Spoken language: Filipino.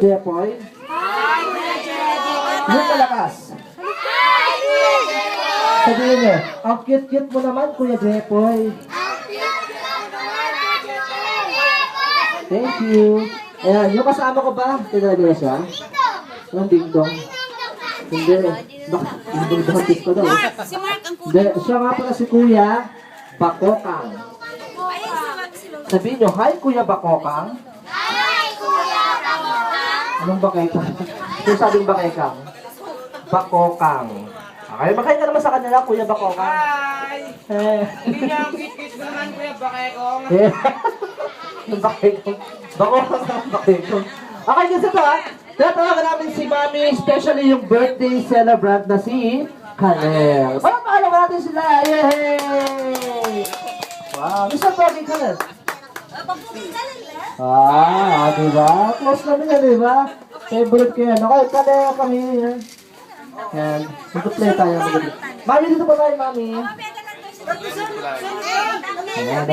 Jepoy? Yung malakas. Sabihin niyo, ang cute-cute mo naman, Kuya Jepoy. Thank you. Ayan, yung kasama ko ba? Tinalagay siya? Yung ding-dong. Hindi. Baka, yung ding-dong ko daw. Si Mark ang Hindi, siya nga pala si Kuya Bakokang. Sabihin niyo, hi Kuya Bakokang. Anong bakekang? Yung sabing bakekang? Bakokang. Okay, magkaya ka naman sa kanila, Kuya Bakokang. Hi! Eh. Hindi niya ang kit-kit mo naman, Kuya Bakekong. Eh. Yung bakekang. Bakokang naman bakekang. Okay, kasi ito ha. Tinatawagan namin si Mami, especially yung birthday celebrant na si Kanel. Palapalaman natin sila. Yay! Wow, Mr. Pogi Kanel. Diba? Close kami na, diba? Favorite ko yan. Okay, Kanel kami. Yan. Mag-play tayo. Mami, dito pa tayo, Mami. Ayan.